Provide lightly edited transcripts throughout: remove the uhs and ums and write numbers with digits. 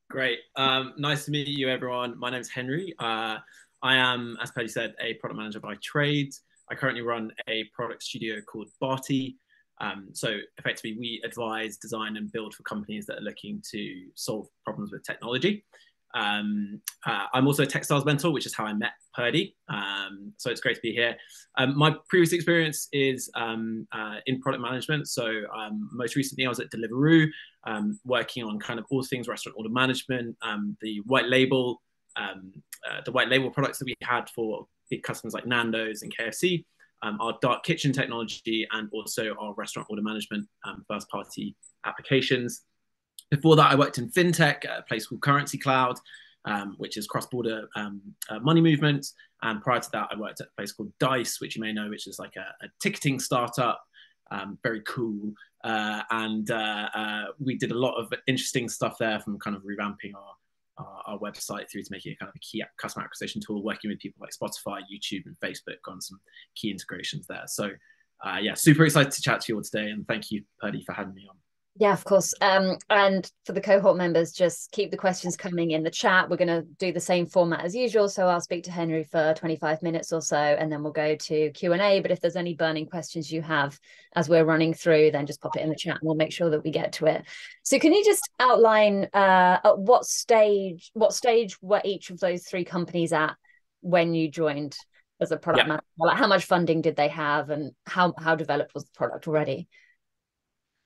Great. Nice to meet you, everyone. My name's Henry. I am, as Paddy said, a product manager by trade. I currently run a product studio called Barty. So effectively, we advise, design, and build for companies that are looking to solve problems with technology. I'm also a textiles mentor, which is how I met Purdy. So it's great to be here. My previous experience is in product management. So most recently, I was at Deliveroo, working on kind of all things restaurant order management, the white label products that we had for big customers like Nando's and KFC, our dark kitchen technology, and also our restaurant order management first party applications. Before that, I worked in fintech at a place called Currencycloud, which is cross-border money movement. And prior to that, I worked at a place called Dice, which you may know, which is like a ticketing startup, very cool. And we did a lot of interesting stuff there, from kind of revamping our website through to making it kind of a key customer acquisition tool, working with people like Spotify, YouTube, and Facebook on some key integrations there. So yeah, super excited to chat to you all today. And thank you, Purdy, for having me on. Yeah, of course. And for the cohort members, just keep the questions coming in the chat. We're going to do the same format as usual. So I'll speak to Henry for 25 minutes or so, and then we'll go to Q&A. But if there's any burning questions you have as we're running through, then just pop it in the chat and we'll make sure that we get to it. So can you just outline at what stage were each of those three companies at when you joined as a product Yeah. manager? Like, how much funding did they have, and how developed was the product already?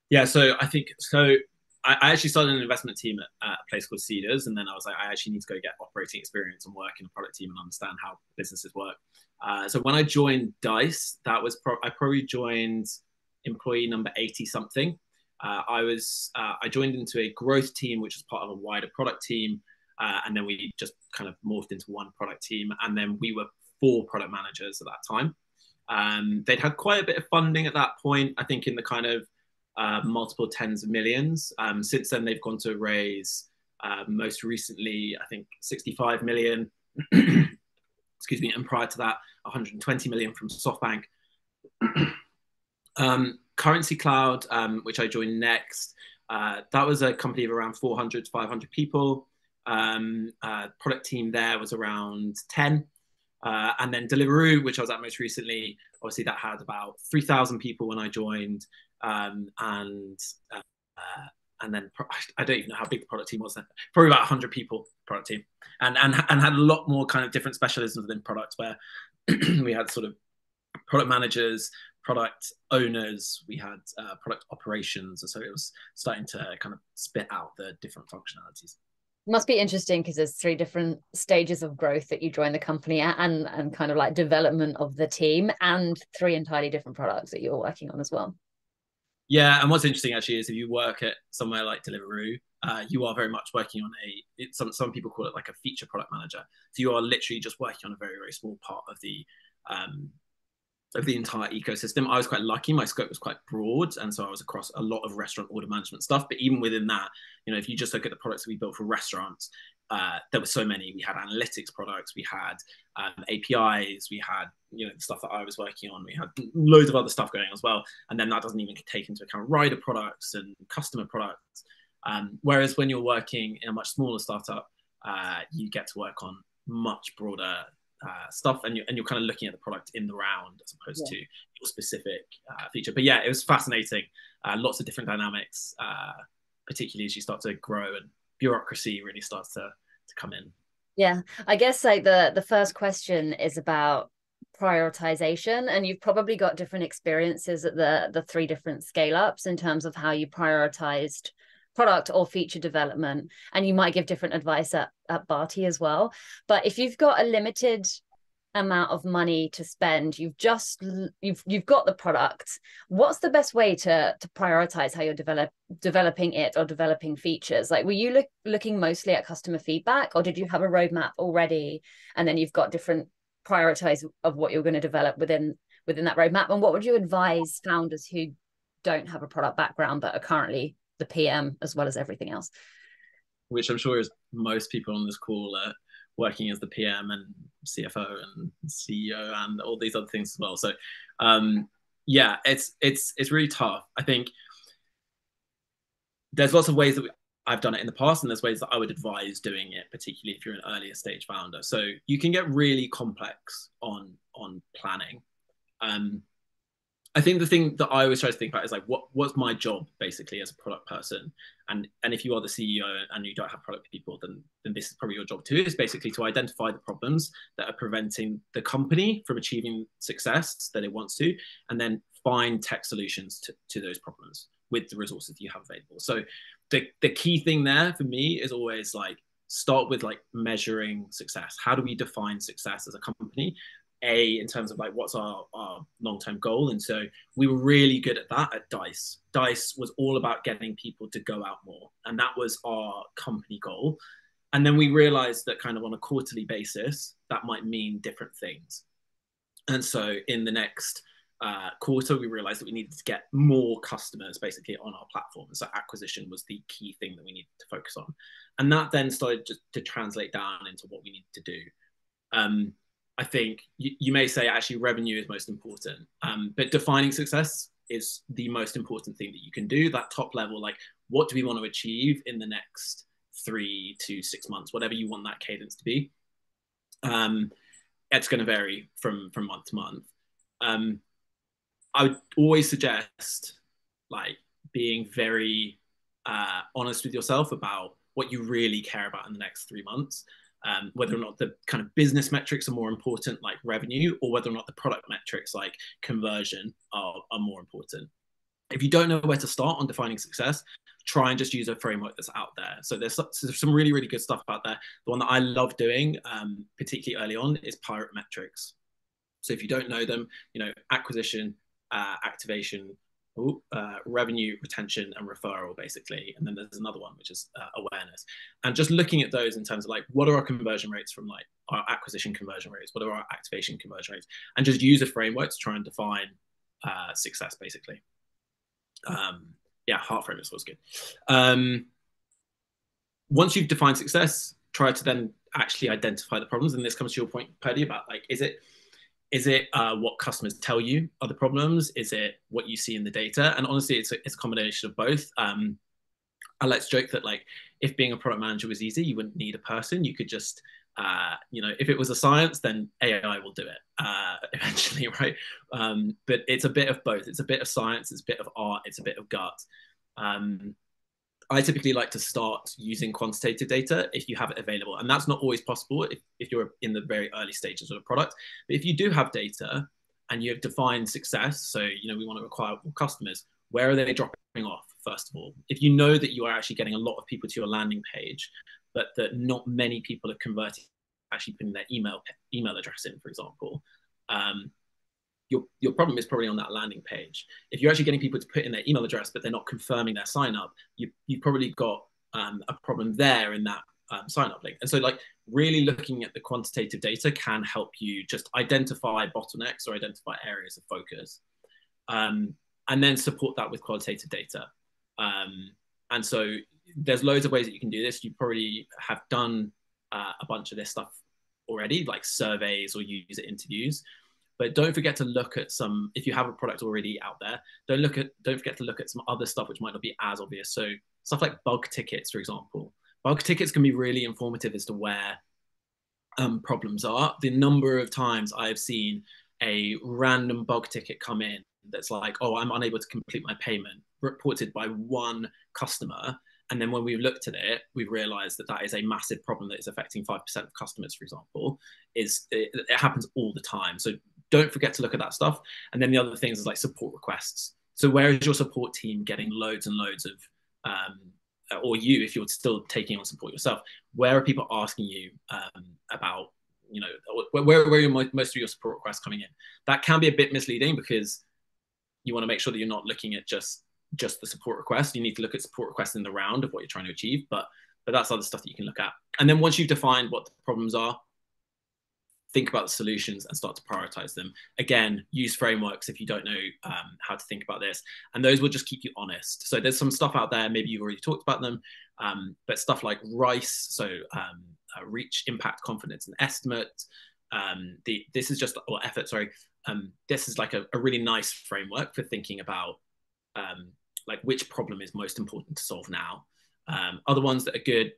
Yeah, so I think so. I actually started an investment team at a place called Cedars, and then I was like, I actually need to go get operating experience and work in a product team and understand how businesses work. So when I joined Dice, I probably joined employee number 80 something. I joined into a growth team, which was part of a wider product team, and then we just kind of morphed into one product team, and then we were four product managers at that time. They'd had quite a bit of funding at that point, I think in the kind of multiple tens of millions. Since then, they've gone to raise most recently, I think, 65 million. Excuse me. And prior to that, 120 million from SoftBank. Currencycloud, which I joined next, that was a company of around 400 to 500 people. Product team there was around 10. And then Deliveroo, which I was at most recently, obviously that had about 3,000 people when I joined. And then I don't even know how big the product team was then. Probably about 100 people product team, and had a lot more kind of different specialisms within product, where we had sort of product managers, product owners, we had product operations, and so it was starting to kind of spit out the different functionalities. Must be interesting because there's three different stages of growth that you join the company at, and kind of like development of the team, and three entirely different products that you're working on as well. Yeah, and what's interesting actually is if you work at somewhere like Deliveroo, you are very much working on some people call it like a feature product manager. So you are literally just working on a very, very small part of the entire ecosystem. I was quite lucky. My scope was quite broad. And so I was across a lot of restaurant order management stuff. But even within that, if you just look at the products that we built for restaurants, there were so many. We had analytics products, we had APIs, we had, the stuff that I was working on. We had loads of other stuff going as well. And then that doesn't even take into account rider products and customer products. Whereas when you're working in a much smaller startup, you get to work on much broader stuff, and you're kind of looking at the product in the round as opposed to your specific feature. But yeah, it was fascinating. Lots of different dynamics, particularly as you start to grow and bureaucracy really starts to come in. Yeah, I guess like the first question is about prioritization, and you've probably got different experiences at the three different scale ups in terms of how you prioritized product or feature development, and you might give different advice at Barty as well. But if you've got a limited amount of money to spend, you've got the product, what's the best way to prioritize how you're developing it or developing features? Like, were you looking mostly at customer feedback, or did you have a roadmap already and then you've got different prioritize of what you're going to develop within that roadmap? And what would you advise founders who don't have a product background but are currently the PM as well as everything else? Which I'm sure is most people on this call are working as the PM and CFO and CEO and all these other things as well. So yeah, it's really tough. I think there's lots of ways that I've done it in the past, and there's ways that I would advise doing it, particularly if you're an earlier stage founder. So you can get really complex on planning. I think the thing that I always try to think about is like, what's my job basically as a product person? And if you are the CEO and you don't have product people, then this is probably your job too, is basically to identify the problems that are preventing the company from achieving success that it wants to, and then find tech solutions to those problems with the resources you have available. So the key thing there for me is always like, start with like measuring success. How do we define success as a company? In terms of like, what's our long-term goal? And so we were really good at that at Dice. Dice was all about getting people to go out more, and that was our company goal. And then we realized that kind of on a quarterly basis, that might mean different things. And so in the next quarter, we realized that we needed to get more customers basically on our platform. So acquisition was the key thing that we needed to focus on. And that then started to translate down into what we needed to do. I think you may say actually revenue is most important, but defining success is the most important thing that you can do. That top level, like, what do we want to achieve in the next 3 to 6 months, whatever you want that cadence to be. It's going to vary from month to month. I would always suggest like being very honest with yourself about what you really care about in the next 3 months. Whether or not the kind of business metrics are more important, like revenue, or whether or not the product metrics like conversion are more important. If you don't know where to start on defining success, try and just use a framework that's out there. So there's some really, really good stuff out there. The one that I love doing, particularly early on, is Metrics. So if you don't know them, acquisition, activation, revenue, retention, and referral, basically. And then there's another one, which is awareness. And just looking at those in terms of like, what are our conversion rates from like our acquisition conversion rates? What are our activation conversion rates? And just use a framework to try and define success, basically. Heart framework was good. Once you've defined success, try to then actually identify the problems. And this comes to your point, Paddy, about like, is it what customers tell you are the problems? Is it what you see in the data? And honestly, it's a combination of both. I like to joke that like, if being a product manager was easy, you wouldn't need a person. You could just, if it was a science, then AI will do it eventually, right? But it's a bit of both. It's a bit of science, it's a bit of art, it's a bit of gut. I typically like to start using quantitative data if you have it available. And that's not always possible if you're in the very early stages of a product. But if you do have data and you have defined success, so, we want to acquire more customers, where are they dropping off, first of all? If you know that you are actually getting a lot of people to your landing page, but that not many people are converting, actually putting their email address in, for example, your problem is probably on that landing page. If you're actually getting people to put in their email address, but they're not confirming their sign up, you've probably got a problem there in that sign up link. And so like really looking at the quantitative data can help you just identify bottlenecks or identify areas of focus. And then support that with qualitative data. And so there's loads of ways that you can do this. You probably have done a bunch of this stuff already, like surveys or user interviews. But don't forget to look at some, if you have a product already out there, don't forget to look at some other stuff which might not be as obvious. So stuff like bug tickets, for example. Bug tickets can be really informative as to where problems are. The number of times I've seen a random bug ticket come in that's like, oh, I'm unable to complete my payment, reported by one customer. And then when we've looked at it, we've realized that is a massive problem that is affecting 5% of customers, for example. It happens all the time. So don't forget to look at that stuff. And then the other things is like support requests. So where is your support team getting loads and loads of, or you, if you're still taking on support yourself, where are people asking you about, where are most of your support requests coming in? That can be a bit misleading because you want to make sure that you're not looking at just the support request. You need to look at support requests in the round of what you're trying to achieve, but that's other stuff that you can look at. And then once you've defined what the problems are, think about the solutions and start to prioritize them. Again, use frameworks if you don't know how to think about this, and those will just keep you honest. So there's some stuff out there, maybe you've already talked about them, but stuff like RICE, so reach, impact, confidence, and estimate. This is just, or effort, sorry. This is like a really nice framework for thinking about like which problem is most important to solve now. Other ones that are good,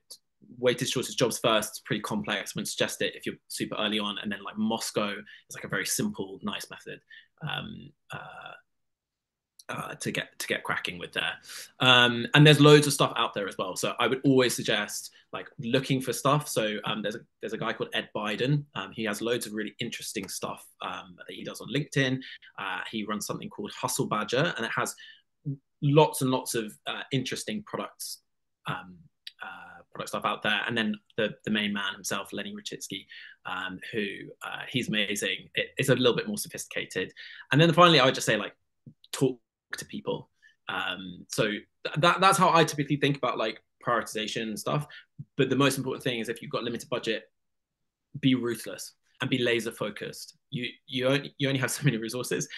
weighted shortage jobs first, it's pretty complex. I wouldn't suggest it if you're super early on. And then like Moscow is like a very simple, nice method. To get cracking with there. And there's loads of stuff out there as well. So I would always suggest like looking for stuff. So there's a guy called Ed Biden. He has loads of really interesting stuff that he does on LinkedIn. He runs something called Hustle Badger, and it has lots and lots of interesting products. Product stuff out there, and then the main man himself, Lenny Rachitsky, who he's amazing. It's a little bit more sophisticated. And then finally, I would just say like talk to people. So that's how I typically think about like prioritization and stuff. But the most important thing is if you've got limited budget, be ruthless and be laser focused. You only have so many resources.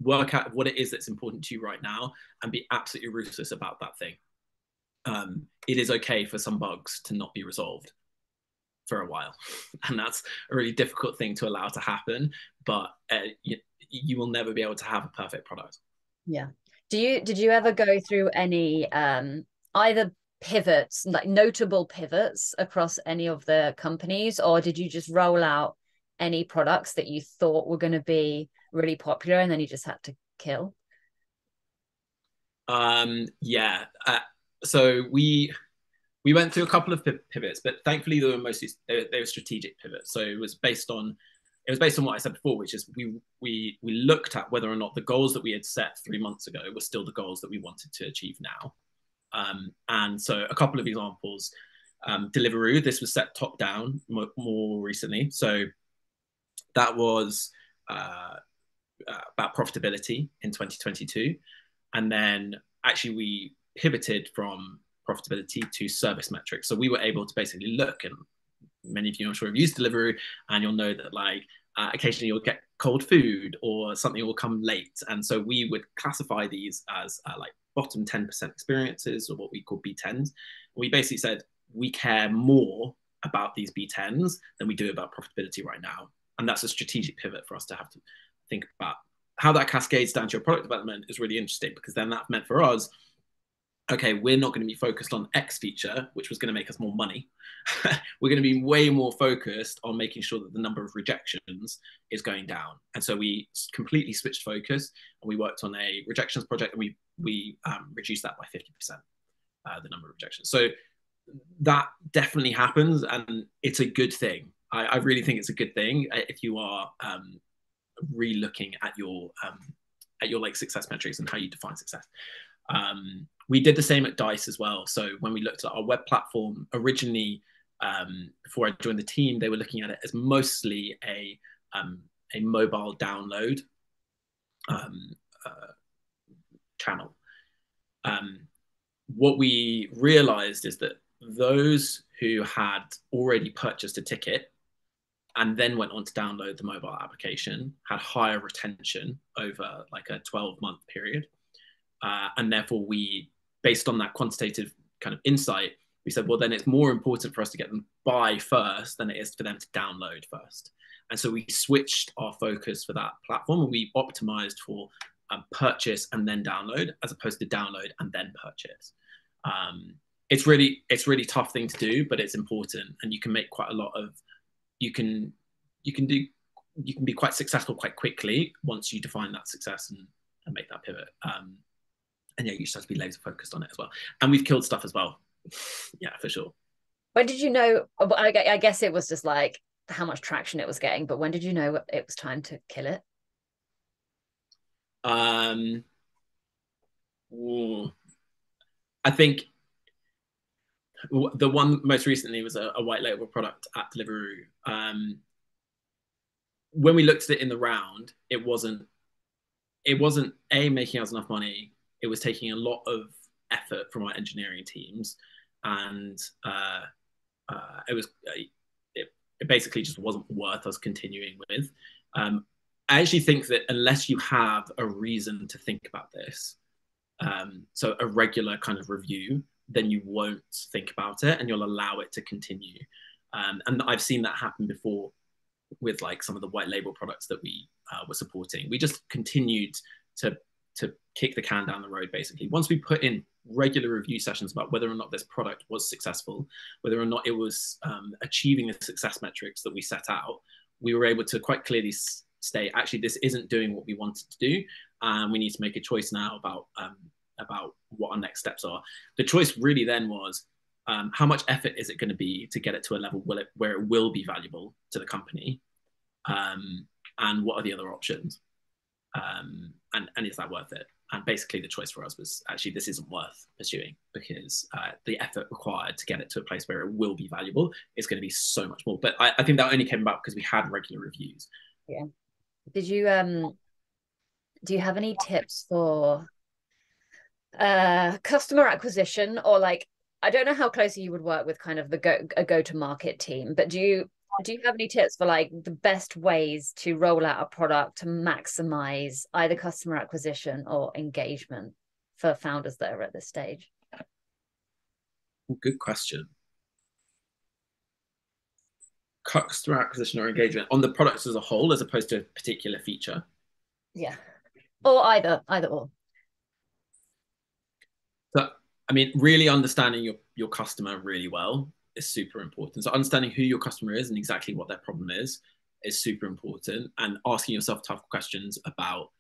Work out what it is that's important to you right now and be absolutely ruthless about that thing. It is okay for some bugs to not be resolved for a while, and that's a really difficult thing to allow to happen, but you will never be able to have a perfect product. Yeah. Did you ever go through any either pivots, like notable pivots across any of the companies, or did you just roll out any products that you thought were going to be really popular and then you just had to kill? Yeah. So we went through a couple of pivots, but thankfully they were mostly they were strategic pivots. So it was based on what I said before, which is we looked at whether or not the goals that we had set 3 months ago were still the goals that we wanted to achieve now. And so a couple of examples, Deliveroo, this was set top down more recently. So that was about profitability in 2022. And then actually we pivoted from profitability to service metrics. So we were able to basically look, and many of you I'm sure have used Deliveroo, and you'll know that like occasionally you'll get cold food or something will come late. And so we would classify these as like bottom 10% experiences, or what we call B10s. We basically said we care more about these B10s than we do about profitability right now. And that's a strategic pivot for us to have to think about. How that cascades down to your product development is really interesting, because then that meant for us, okay, we're not going to be focused on X feature, which was going to make us more money. We're going to be way more focused on making sure that the number of rejections is going down. And so we completely switched focus, and we worked on a rejections project, and we reduced that by 50%, the number of rejections. So that definitely happens, and it's a good thing. I really think it's a good thing if you are re-looking at your like success metrics and how you define success. We did the same at Dice as well. So when we looked at our web platform originally, before I joined the team, they were looking at it as mostly a mobile download channel. What we realized is that those who had already purchased a ticket and then went on to download the mobile application had higher retention over like a 12-month period. And therefore we, based on that quantitative kind of insight, we said, well, then it's more important for us to get them buy first than it is for them to download first. And so we switched our focus for that platform, and we optimized for purchase and then download, as opposed to download and then purchase. It's really tough thing to do, but it's important, and you can make quite a lot of, you can be quite successful quite quickly once you define that success and make that pivot. And yeah, you just have to be laser focused on it as well. And we've killed stuff as well. Yeah, for sure. When did you know? I guess it was just like how much traction it was getting, but when did you know it was time to kill it? I think the one most recently was a white label product at Deliveroo. When we looked at it in the round, it wasn't making us enough money. It was taking a lot of effort from our engineering teams, and it basically just wasn't worth us continuing with. I actually think that unless you have a reason to think about this, so a regular kind of review, then you won't think about it and you'll allow it to continue. And I've seen that happen before with like some of the white label products that we were supporting. We just continued to kick the can down the road, basically. Once we put in regular review sessions about whether or not this product was successful, whether or not it was achieving the success metrics that we set out, we were able to quite clearly state, actually, this isn't doing what we wanted to do, and we need to make a choice now about what our next steps are. The choice really then was, how much effort is it going to be to get it to a level where it will be valuable to the company, and what are the other options, and is that worth it? And basically the choice for us was, actually, this isn't worth pursuing, because the effort required to get it to a place where it will be valuable is going to be so much more. But I think that only came about because we had regular reviews. Yeah. Did you do you have any tips for customer acquisition, or like, I don't know how closely you would work with kind of the go-to-market team, but do you have any tips for like the best ways to roll out a product to maximize either customer acquisition or engagement for founders that are at this stage? Good question. Customer acquisition or engagement on the products as a whole, as opposed to a particular feature? Yeah, or either or. So, I mean, really understanding your customer really well is super important. So understanding who your customer is and exactly what their problem is super important, and asking yourself tough questions about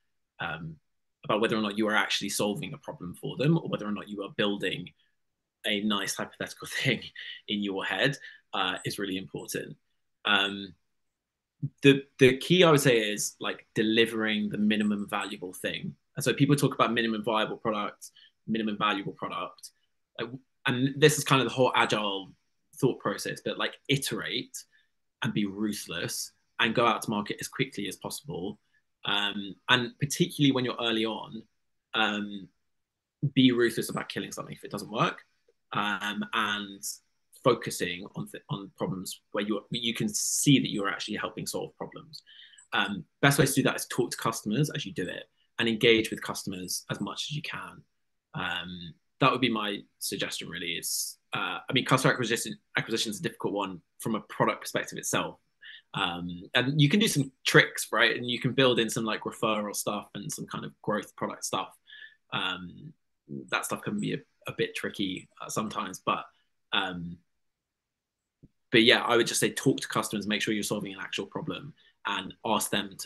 whether or not you are actually solving a problem for them, or whether or not you are building a nice hypothetical thing in your head is really important. The key, I would say, is like delivering the minimum valuable thing. And so people talk about minimum viable product, minimum valuable product, and this is kind of the whole agile thought process. But like, iterate and be ruthless and go out to market as quickly as possible. And particularly when you're early on, be ruthless about killing something if it doesn't work, and focusing on problems where you can see that you're actually helping solve problems. Best way to do that is talk to customers as you do it, and engage with customers as much as you can. That would be my suggestion, really. Is I mean, customer acquisition is a difficult one from a product perspective itself. And you can do some tricks, right? And you can build in some like referral stuff and some kind of growth product stuff. That stuff can be a bit tricky sometimes, but yeah, I would just say talk to customers, make sure you're solving an actual problem, and ask them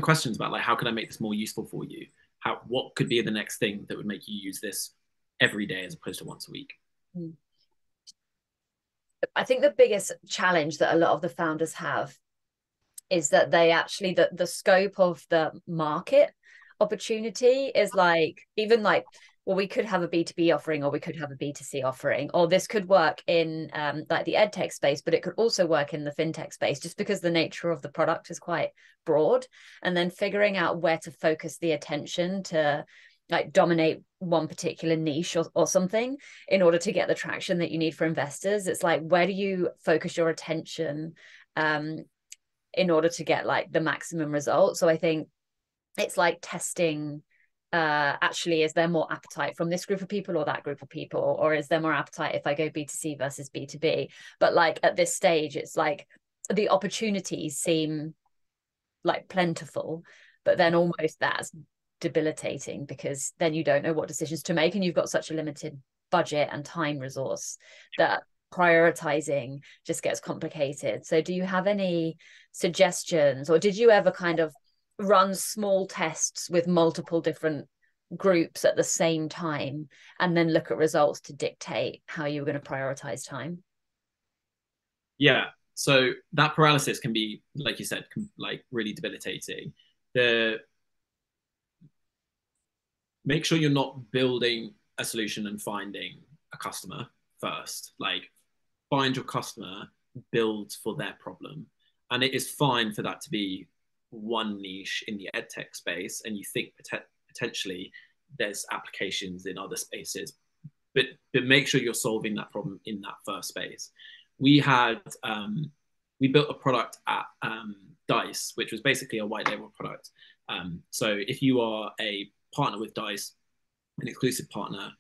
questions about like, how can I make this more useful for you? What could be the next thing that would make you use this every day as opposed to once a week? I think the biggest challenge that a lot of the founders have is that they actually, the scope of the market opportunity is like, even like, well, we could have a B2B offering, or we could have a B2C offering, or this could work in like the edtech space, but it could also work in the fintech space, just because the nature of the product is quite broad. And then figuring out where to focus the attention to like dominate one particular niche or something in order to get the traction that you need for investors. It's like, where do you focus your attention in order to get like the maximum result? So I think it's like testing, actually, is there more appetite from this group of people or that group of people, or is there more appetite if I go B2C versus B2B? But like at this stage, it's like the opportunities seem like plentiful, but then almost that's debilitating, because then you don't know what decisions to make, and you've got such a limited budget and time resource that prioritizing just gets complicated. So do you have any suggestions, or did you ever kind of run small tests with multiple different groups at the same time and then look at results to dictate how you were going to prioritize time? Yeah, so that paralysis can be, like you said, like really debilitating. Make sure you're not building a solution and finding a customer first. Like, find your customer, build for their problem. And it is fine for that to be one niche in the edtech space, and you think potentially there's applications in other spaces, but make sure you're solving that problem in that first space. We built a product at Dice, which was basically a white label product. So if you are a partner with Dice, an exclusive partner,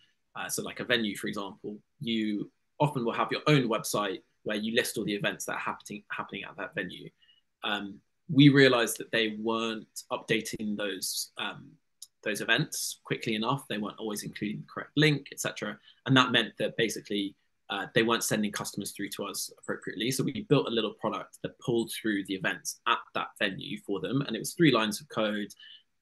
so like a venue, for example, you often will have your own website where you list all the events that are happening at that venue. We realized that they weren't updating those events quickly enough. They weren't always including the correct link, etc. And that meant that basically they weren't sending customers through to us appropriately. So we built a little product that pulled through the events at that venue for them. And it was 3 lines of code.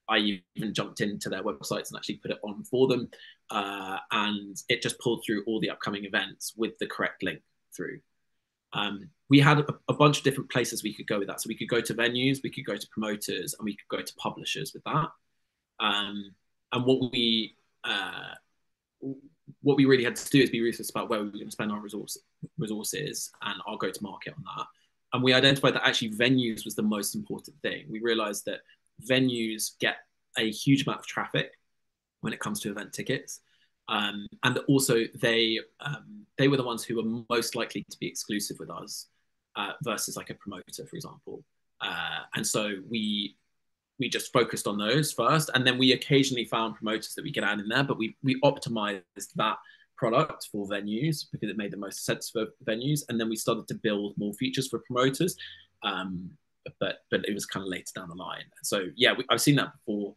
I even jumped into their websites and actually put it on for them. And it just pulled through all the upcoming events with the correct link through. We had a bunch of different places we could go with that. So we could go to venues, we could go to promoters, and we could go to publishers with that. And what we really had to do is be ruthless about where we were going to spend our resources and our go-to-market on that. And we identified that actually venues was the most important thing. We realized that venues get a huge amount of traffic when it comes to event tickets. And also they were the ones who were most likely to be exclusive with us versus like a promoter, for example. And so we just focused on those first, and then we occasionally found promoters that we could add in there, but we optimized that product for venues because it made the most sense for venues, and then we started to build more features for promoters, but it was kind of later down the line. So yeah, I've seen that before.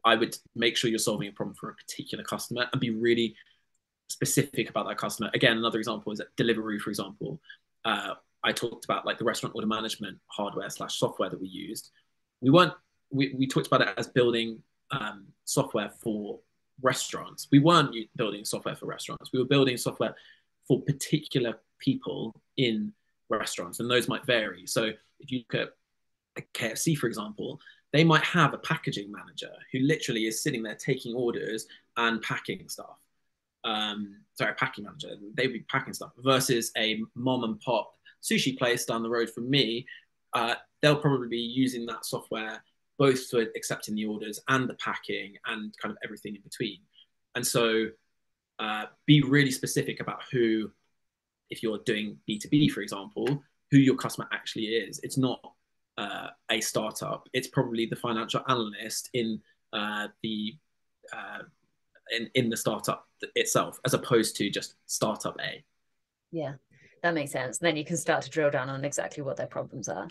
I would make sure you're solving a problem for a particular customer and be really specific about that customer. Again, another example is at Deliveroo, for example. I talked about like the restaurant order management hardware / software that we used. We talked about it as building software for restaurants. We weren't building software for restaurants. We were building software for particular people in restaurants, and those might vary. So if you look at KFC, for example, they might have a packaging manager who literally is sitting there taking orders and packing stuff. A packing manager, they'd be packing stuff versus a mom and pop sushi place down the road from me. They'll probably be using that software both for accepting the orders and the packing and kind of everything in between. And so be really specific about who, if you're doing B2B, for example, who your customer actually is. It's not a startup. It's probably the financial analyst in the startup itself, as opposed to just startup A. Yeah, that makes sense. Then you can start to drill down on exactly what their problems are.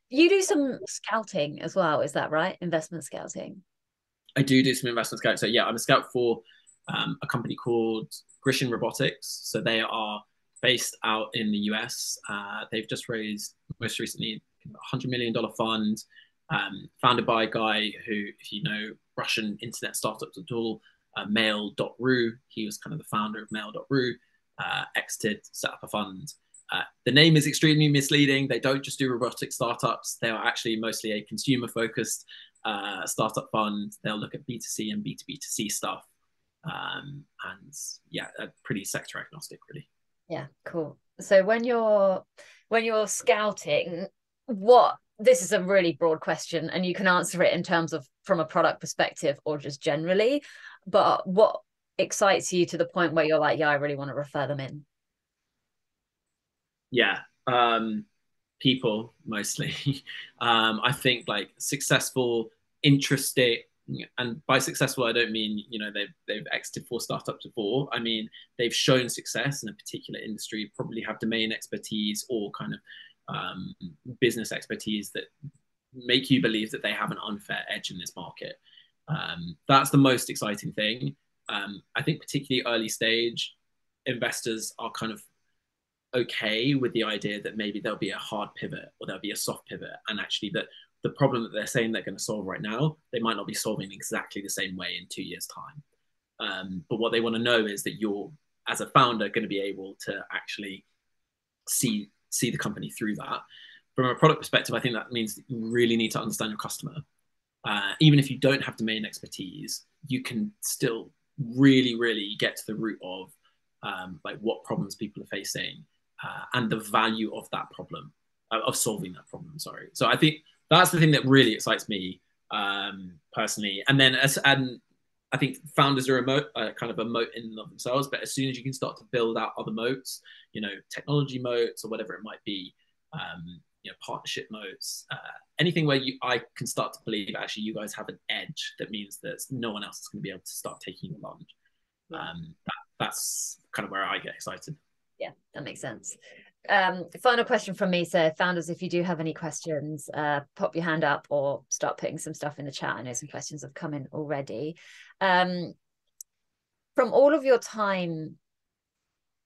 You do some scouting as well, is that right? Investment scouting. I do some investment scouting. So yeah, I'm a scout for a company called Grishin Robotics. So they are based out in the US. They've just raised most recently a $100 million fund, founded by a guy who, if you know Russian internet startups at all, Mail.ru. He was kind of the founder of Mail.ru, exited, set up a fund. The name is extremely misleading. They don't just do robotic startups. They are actually mostly a consumer-focused startup fund. They'll look at B2C and B2B2C stuff. And yeah, pretty sector agnostic, really. Yeah, cool. So when you're scouting, this is a really broad question, and you can answer it in terms of from a product perspective or just generally, but what excites you to the point where you're like, yeah, I really want to refer them in? Yeah, people mostly. I think like successful, interesting, and by successful I don't mean they've exited 4 startups before. I mean they've shown success in a particular industry, probably have domain expertise or kind of business expertise that make you believe that they have an unfair edge in this market. That's the most exciting thing. I think particularly early stage investors are kind of okay with the idea that maybe there'll be a hard pivot or there'll be a soft pivot, and actually that the problem that they're saying they're going to solve right now, they might not be solving exactly the same way in 2 years' time. But what they want to know is that you're, as a founder, going to be able to actually see the company through that. From a product perspective, I think that means that you really need to understand your customer. Even if you don't have domain expertise, you can still really, really get to the root of like what problems people are facing and the value of that problem, of solving that problem. Sorry. So I think that's the thing that really excites me personally. And then I think founders are kind of a moat in and of themselves, but as soon as you can start to build out other moats, technology moats or whatever it might be, partnership moats, anything where I can start to believe actually you guys have an edge that means that no one else is going to be able to start taking the plunge. That's kind of where I get excited. Yeah, that makes sense. Final question from me. So founders, if you do have any questions, pop your hand up or start putting some stuff in the chat. I know some questions have come in already. From all of your time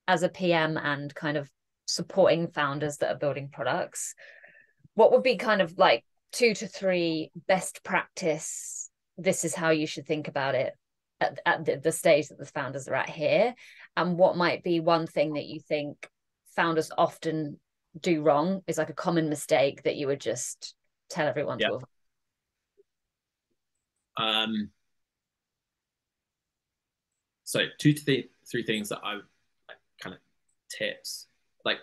as a PM and kind of supporting founders that are building products, what would be kind of like 2 to 3 best practice? This is how you should think about it at the stage that the founders are at here. And what might be one thing that you think founders often do wrong, is like a common mistake that you would just tell everyone to avoid? So 2 to 3 things that I like, kind of tips, like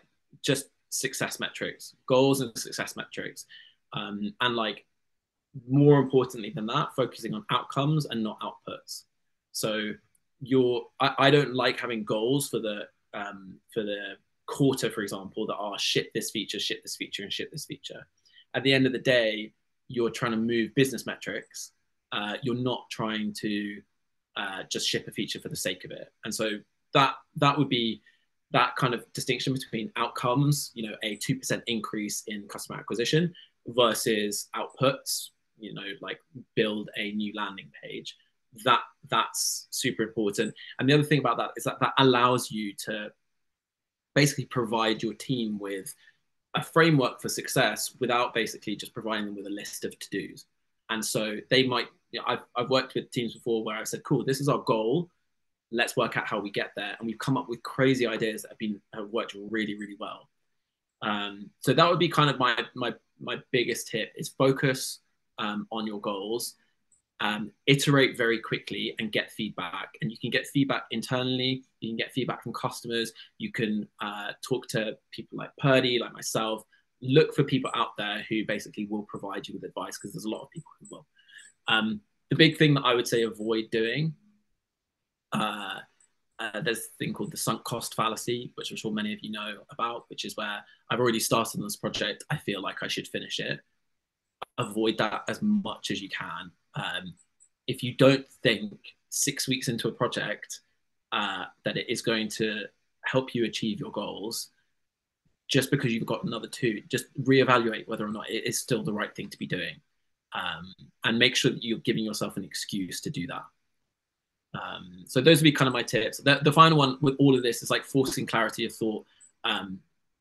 just success metrics, goals and success metrics, and like more importantly than that, focusing on outcomes and not outputs. So I don't like having goals for the quarter, for example, that are ship this feature, and ship this feature. At the end of the day, you're trying to move business metrics. You're not trying to just ship a feature for the sake of it. And so that would be that kind of distinction between outcomes, you know, a 2% increase in customer acquisition versus outputs, you know, like build a new landing page. That's super important. And the other thing about that is that allows you to basically provide your team with a framework for success without basically just providing them with a list of to-dos. And so they might, you know, I've worked with teams before where I said, cool, this is our goal. Let's work out how we get there. And we've come up with crazy ideas that have worked really, really well. So that would be kind of my biggest tip is focus on your goals, iterate very quickly and get feedback. And you can get feedback internally, you can get feedback from customers, you can talk to people like Barty, like myself, look for people out there who basically will provide you with advice, because there's a lot of people who will. The big thing that I would say avoid doing, there's a thing called the sunk cost fallacy, which I'm sure many of you know about, which is where I've already started on this project, I feel like I should finish it. Avoid that as much as you can. If you don't think 6 weeks into a project that it is going to help you achieve your goals, just because you've got another 2, just reevaluate whether or not it is still the right thing to be doing, and make sure that you're giving yourself an excuse to do that. So those would be kind of my tips. The final one with all of this is like forcing clarity of thought.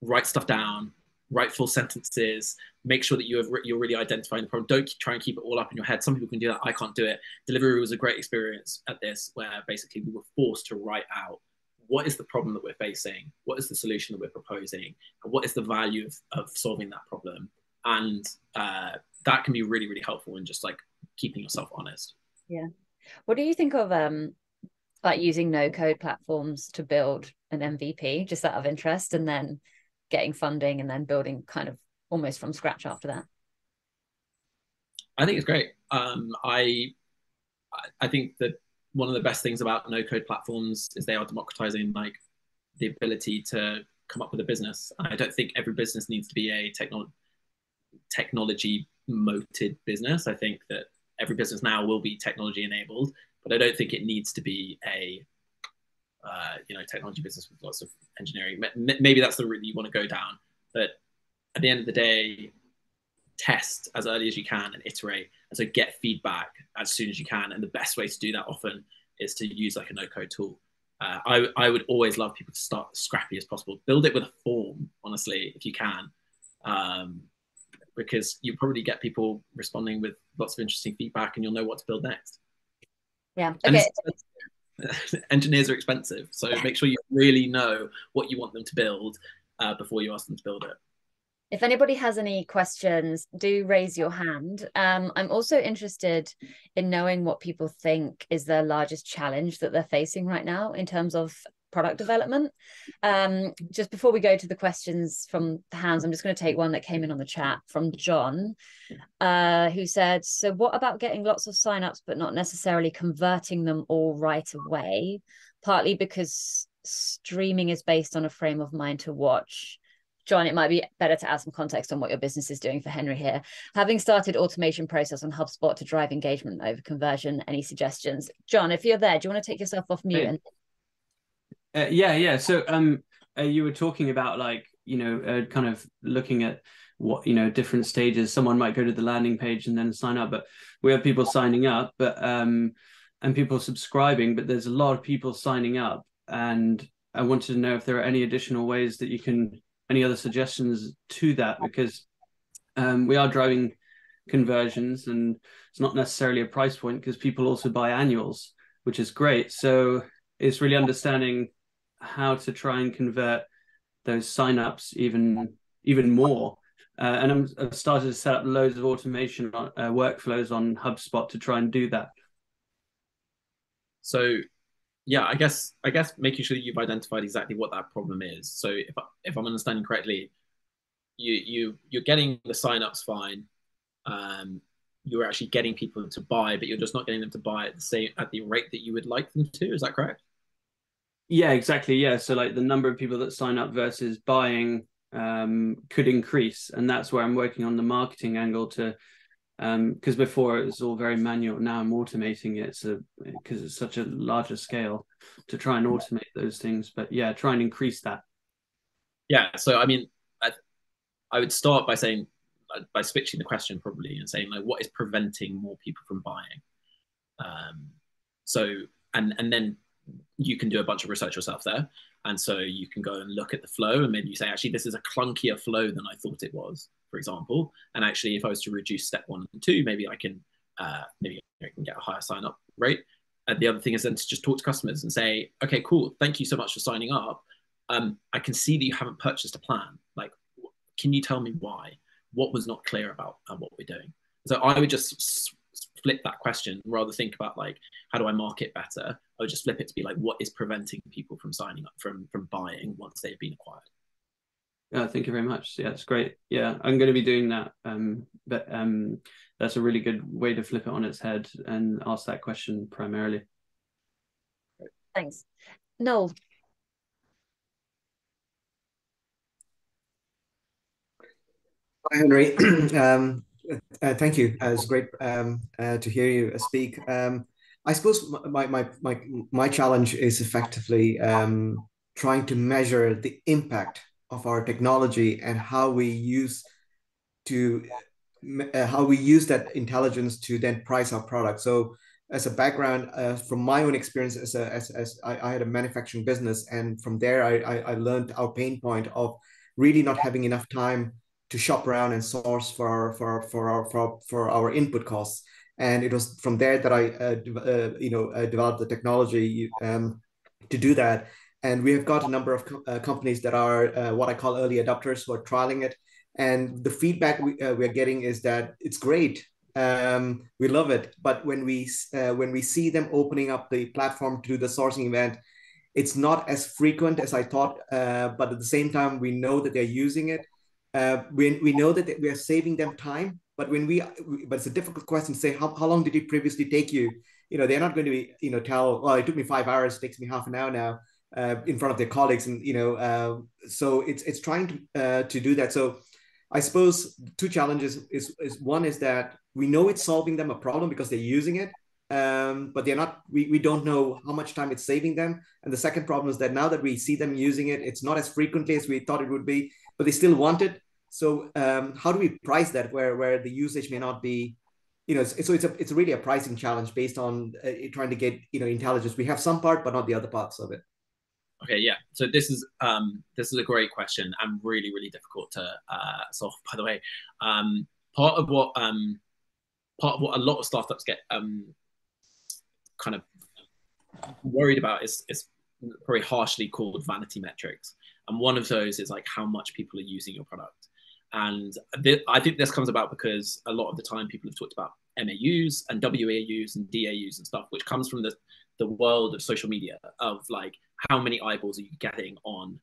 Write stuff down, write full sentences, make sure that you're really identifying the problem. Don't try and keep it all up in your head. Some people can do that. I can't do it. Deliveroo was a great experience at this, where basically we were forced to write out what is the problem that we're facing, what is the solution that we're proposing, and what is the value of solving that problem. And that can be really, really helpful in just like keeping yourself honest. Yeah. What do you think of like using no-code platforms to build an MVP, just out of interest, and then getting funding and then building kind of almost from scratch after that? I think it's great. I think that one of the best things about no-code platforms is they are democratizing like the ability to come up with a business. And I don't think every business needs to be a technology moted business. I think that every business now will be technology enabled, but I don't think it needs to be a technology business with lots of engineering. Maybe that's the route you want to go down, but at the end of the day, test as early as you can and iterate, and so get feedback as soon as you can. And the best way to do that often is to use like a no-code tool. I would always love people to start as scrappy as possible. Build it with a form, honestly, if you can, because you probably get people responding with lots of interesting feedback, and you'll know what to build next. Yeah. Okay. Engineers are expensive, so make sure you really know what you want them to build before you ask them to build it. If anybody has any questions, do raise your hand. I'm also interested in knowing what people think is their largest challenge that they're facing right now in terms of product development. Just before we go to the questions from the hands, I'm just going to take one that came in on the chat from John, who said, so what about getting lots of signups but not necessarily converting them all right away, partly because streaming is based on a frame of mind to watch? John, it might be better to add some context on what your business is doing for Henry here. Having started automation process on HubSpot to drive engagement over conversion, any suggestions? John, if you're there, do you want to take yourself off mute? Yeah. So you were talking about like kind of looking at what, different stages. Someone might go to the landing page and then sign up, but we have people signing up, but and people subscribing, but there's a lot of people signing up. And I wanted to know if there are any additional ways that any other suggestions to that, because we are driving conversions, and it's not necessarily a price point because people also buy annuals, which is great. So it's really understanding how to try and convert those signups even more. And I've started to set up loads of automation workflows on HubSpot to try and do that. So yeah, I guess making sure that you've identified exactly what that problem is. So if I'm understanding correctly, you're getting the signups fine. You're actually getting people to buy, but you're just not getting them to buy at the rate that you would like them to. Is that correct? Yeah, exactly. Yeah. So like the number of people that sign up versus buying could increase. And that's where I'm working on the marketing angle to, because before it was all very manual. Now I'm automating it. So because it's such a larger scale to try and automate those things. But yeah, try and increase that. Yeah. So, I mean, I would start by saying, by switching the question probably and saying, like, what is preventing more people from buying? So, and then you can do a bunch of research yourself there. And so you can go and look at the flow, and maybe you say, actually, this is a clunkier flow than I thought it was, for example. And actually, if I was to reduce step 1 and 2, maybe I can get a higher sign up rate. And the other thing is then to just talk to customers and say, okay, cool, thank you so much for signing up. I can see that you haven't purchased a plan. Like, can you tell me why? What was not clear about what we're doing? So I would just flip that question rather think about like, how do I market better? I would just flip it to be like, what is preventing people from signing up, from buying once they've been acquired? Thank you very much. Yeah, it's great. Yeah, I'm going to be doing that. But that's a really good way to flip it on its head and ask that question primarily. Thanks. Noel. Hi, Henry. Thank you. It's great to hear you speak. I suppose my challenge is effectively trying to measure the impact of our technology and how we use that intelligence to then price our product. So, as a background, from my own experience, as I had a manufacturing business, and from there I learned our pain point of really not having enough time to shop around and source for our input costs. And it was from there that I developed the technology to do that. And we have got a number of companies that are what I call early adopters who are trialing it. And the feedback we're getting is that it's great. We love it. But when we see them opening up the platform to do the sourcing event, it's not as frequent as I thought. But at the same time, we know that they're using it. We know that we are saving them time, but but it's a difficult question to say, how long did it previously take you? They're not going to be, tell, well, it took me 5 hours, it takes me half an hour now, in front of their colleagues. And, so it's trying to do that. So I suppose two challenges is one is that we know it's solving them a problem because they're using it. But they're not, we don't know how much time it's saving them. And the second problem is that now that we see them using it, it's not as frequently as we thought it would be, but they still want it. So how do we price that where the usage may not be, so it's really a pricing challenge based on trying to get, intelligence. We have some part, but not the other parts of it. Okay, yeah. So this is a great question and really, really difficult to solve, by the way. Part of what a lot of startups get kind of worried about is very harshly called vanity metrics. And one of those is like how much people are using your product. And I think this comes about because a lot of the time people have talked about MAUs and WAUs and DAUs and stuff, which comes from the world of social media, of like how many eyeballs are you getting on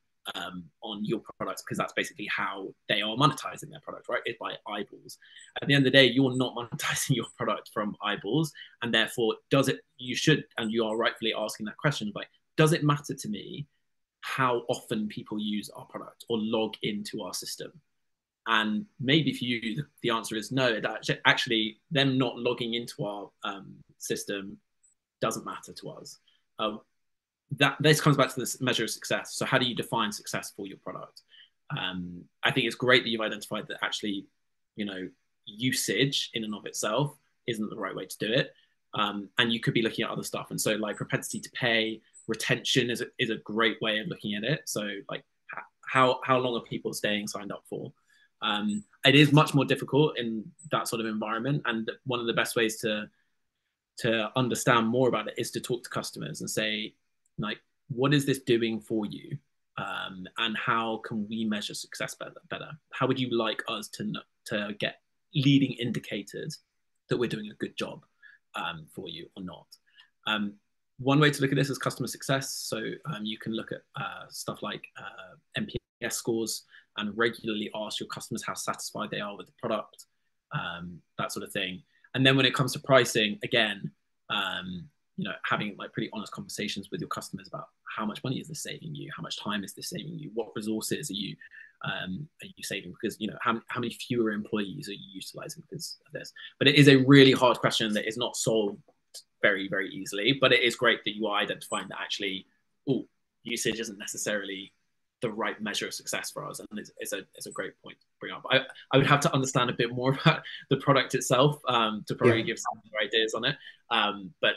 your products, because that's basically how they are monetizing their product, right? It's by eyeballs. At the end of the day, you're not monetizing your product from eyeballs, and therefore you should, and you are rightfully asking that question, like, does it matter to me how often people use our product or log into our system? And maybe for you, the answer is no. Actually, them not logging into our system doesn't matter to us. This comes back to this measure of success. So how do you define success for your product? I think it's great that you've identified that actually, usage in and of itself isn't the right way to do it. And you could be looking at other stuff. And so like propensity to pay, retention is a great way of looking at it. So like how long are people staying signed up for? It is much more difficult in that sort of environment. And one of the best ways to understand more about it is to talk to customers and say, like, what is this doing for you? And how can we measure success better? How would you like us to get leading indicators that we're doing a good job for you or not? One way to look at this is customer success. So you can look at stuff like NPS scores and regularly ask your customers how satisfied they are with the product, that sort of thing. And then when it comes to pricing, again, having like pretty honest conversations with your customers about how much money is this saving you, how much time is this saving you, what resources are you saving, because how many fewer employees are you utilizing because of this. But it is a really hard question that is not solved very, very easily. But it is great that you are identifying that actually, usage isn't necessarily the right measure of success for us, and it's a great point to bring up. I would have to understand a bit more about the product itself to probably give some more ideas on it. But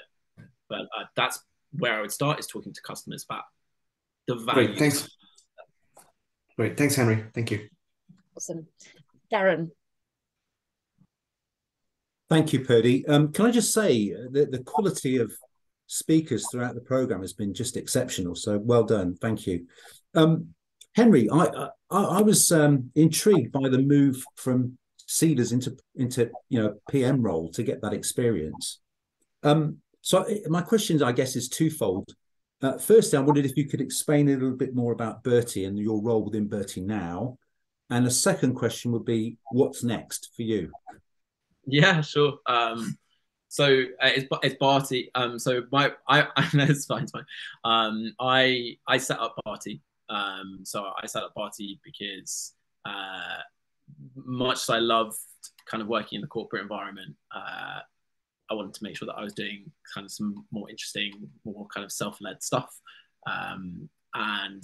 that's where I would start, is talking to customers about the value. Great, thanks. Great, thanks, Henry. Thank you. Awesome. Darren. Thank you, Purdy. Can I just say that the quality of speakers throughout the program has been just exceptional. So well done. Thank you. Henry, I was intrigued by the move from Seeders into PM role to get that experience. So my question, I guess, is twofold. Firstly, I wondered if you could explain a little bit more about Barty and your role within Barty now. And a second question would be, what's next for you? Yeah, sure. So it's Barty. So no, it's fine. It's fine. I set up Barty. So I set up Barty because much as I loved kind of working in the corporate environment, I wanted to make sure that I was doing kind of some more interesting, more kind of self-led stuff. And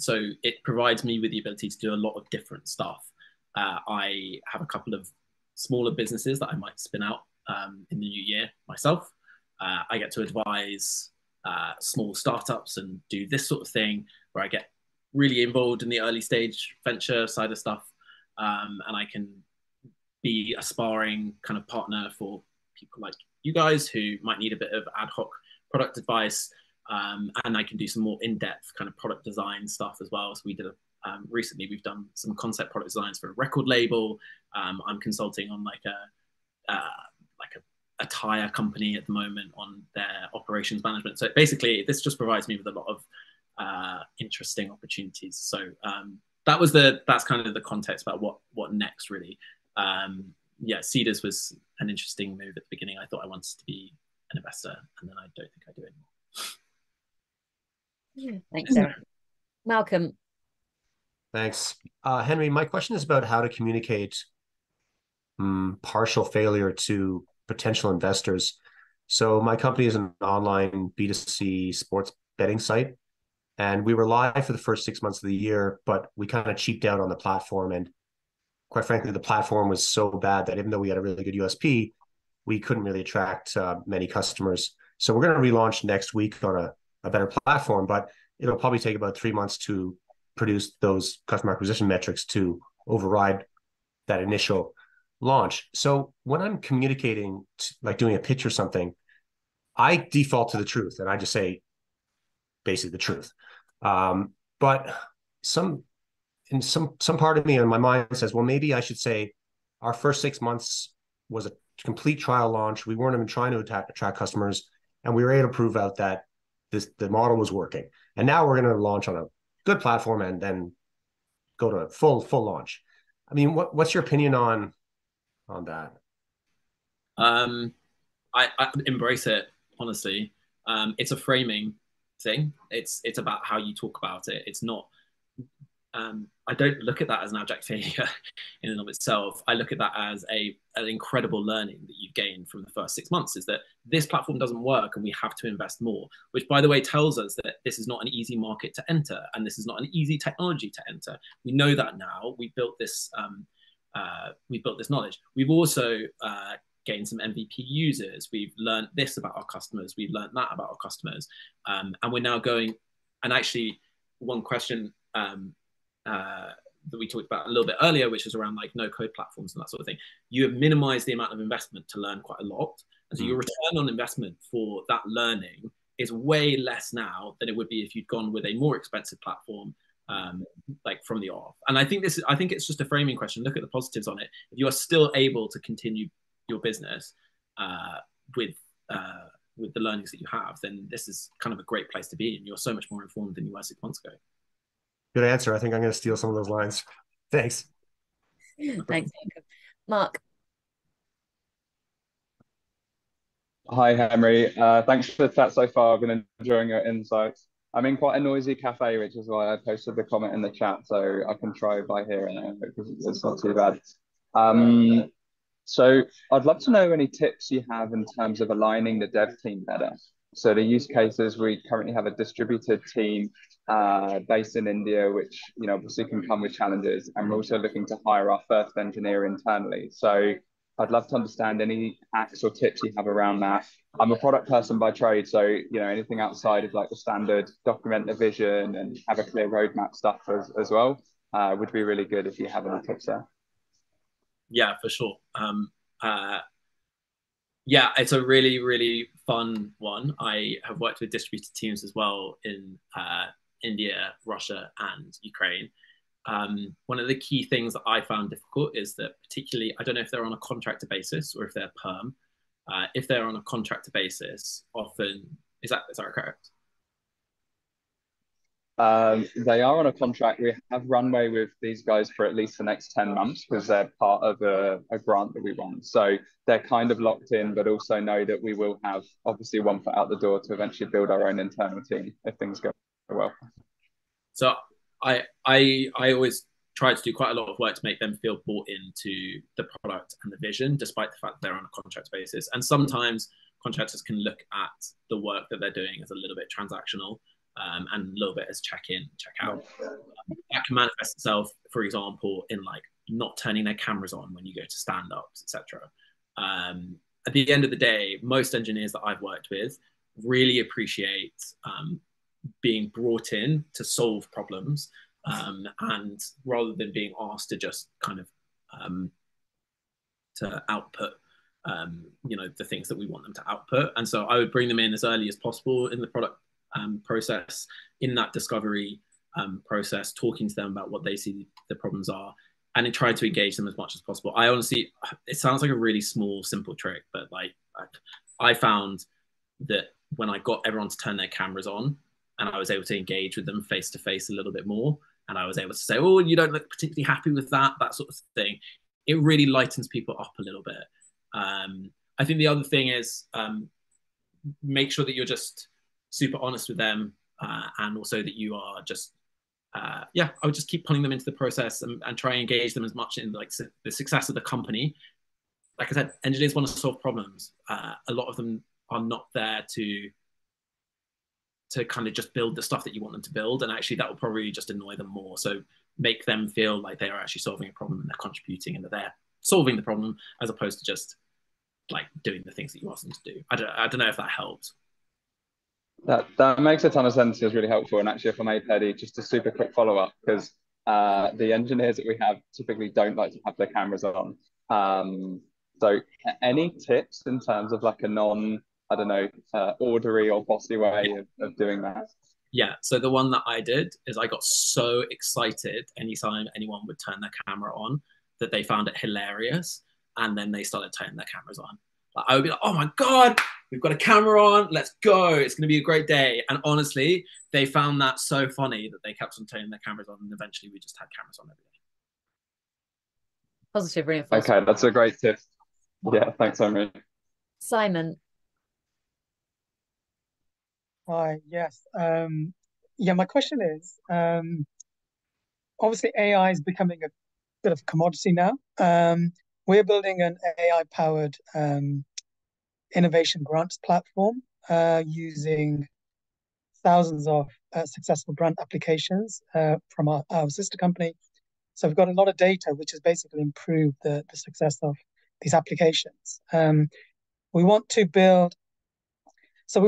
so it provides me with the ability to do a lot of different stuff. I have a couple of smaller businesses that I might spin out in the new year myself. I get to advise small startups and do this sort of thing where I get really involved in the early stage venture side of stuff. And I can be a sparring kind of partner for people like you guys who might need a bit of ad hoc product advice. And I can do some more in-depth kind of product design stuff as well. So we did recently, we've done some concept product designs for a record label. I'm consulting on like a tire company at the moment on their operations management. So basically, this just provides me with a lot of interesting opportunities. So that's kind of the context about what next, really. Seeders was an interesting move at the beginning. I thought I wanted to be an investor, and then I don't think I do anymore. Thanks, Sarah. Malcolm. Thanks. Henry, my question is about how to communicate partial failure to potential investors. So my company is an online B2C sports betting site, and we were live for the first 6 months of the year, but we kind of cheaped out on the platform. And quite frankly, the platform was so bad that even though we had a really good USP, we couldn't really attract many customers. So we're going to relaunch next week on a better platform, but it'll probably take about 3 months to produce those customer acquisition metrics to override that initial launch. So when I'm communicating, like doing a pitch or something, I default to the truth and I just say basically the truth. But some part of me in my mind says, well, maybe I should say our first 6 months was a complete trial launch. We weren't even trying to attract customers, and we were able to prove out that the model was working. And now we're going to launch on a good platform and then go to full launch. I mean, what's your opinion on that? I embrace it, honestly. It's a framing thing. It's about how you talk about it. It's not I don't look at that as an abject failure in and of itself. I look at that as an incredible learning that you've gained from the first 6 months, is that this platform doesn't work and we have to invest more, which, by the way, tells us that this is not an easy market to enter and this is not an easy technology to enter. We know that now. We built this knowledge. We've also gained some MVP users. We've learned this about our customers. We've learned that about our customers. And we're now going, and actually one question that we talked about a little bit earlier, which is around like no code platforms and that sort of thing. You have minimized the amount of investment to learn quite a lot. And so your return on investment for that learning is way less now than it would be if you'd gone with a more expensive platform, like from the off. And I think it's just a framing question. Look at the positives on it. If you are still able to continue your business with the learnings that you have, then this is kind of a great place to be. And you're so much more informed than you were 6 months ago. Good answer. I think I'm going to steal some of those lines. Thanks. Thanks, Mark. Hi, Henry. Thanks for the chat so far. I've been enjoying your insights. I'm in quite a noisy cafe, which is why I posted the comment in the chat, so I can try by hearing it because it's not too bad. So I'd love to know any tips you have in terms of aligning the dev team better. So the use cases, we currently have a distributed team based in India, which obviously can come with challenges, and we're also looking to hire our first engineer internally. So I'd love to understand any hacks or tips you have around that. I'm a product person by trade, so anything outside of like the standard document the vision and have a clear roadmap stuff as well would be really good if you have any tips there. Yeah, for sure. Yeah, it's a really, really fun one. I have worked with distributed teams as well in India, Russia, and Ukraine. One of the key things that I found difficult is that, particularly, I don't know if they're on a contractor basis or if they're perm. If they're on a contractor basis, often is that correct? They are on a contract. We have runway with these guys for at least the next 10 months because they're part of a grant that we won. So they're kind of locked in, but also know that we will have obviously one foot out the door to eventually build our own internal team if things go well. So I always try to do quite a lot of work to make them feel bought into the product and the vision, despite the fact that they're on a contract basis. And sometimes contractors can look at the work that they're doing as a little bit transactional. And a little bit as check in, check out. That can manifest itself, for example, in like not turning their cameras on when you go to stand-ups, etc. At the end of the day, most engineers that I've worked with really appreciate being brought in to solve problems, and rather than being asked to just kind of to output the things that we want them to output. And so I would bring them in as early as possible in the product process, in that discovery process, talking to them about what they see the problems are, and then try to engage them as much as possible. I honestly, it sounds like a really small, simple trick, but like I found that when I got everyone to turn their cameras on and I was able to engage with them face to face a little bit more, and I was able to say, oh, you don't look particularly happy with that sort of thing, it really lightens people up a little bit. I think the other thing is make sure that you're just super honest with them, and also that you are just I would just keep pulling them into the process and try and engage them as much in like the success of the company. Like I said, engineers want to solve problems. A lot of them are not there to kind of just build the stuff that you want them to build, and actually that will probably just annoy them more. So make them feel like they are actually solving a problem and they're contributing and that they're solving the problem, as opposed to just like doing the things that you want them to do. I don't know if that helps. That makes a ton of sense. It's really helpful. And actually, if I may, Paddy, just a super quick follow-up, because the engineers that we have typically don't like to have their cameras on. So any tips in terms of like a orderly or bossy way of doing that? Yeah, so the one that I did is I got so excited anytime anyone would turn their camera on that they found it hilarious, and then they started turning their cameras on. Like, I would be like, oh my God, we've got a camera on, let's go, it's going to be a great day. And honestly, they found that so funny that they kept on turning their cameras on, and eventually we just had cameras on every day. Positive reinforcement. Okay, that's a great tip. Yeah, thanks, Henry. Simon. Hi, yes. Yeah, my question is, obviously AI is becoming a bit of a commodity now. We're building an AI-powered innovation grants platform using thousands of successful grant applications from our sister company. So we've got a lot of data, which has basically improved the success of these applications. We want to build. So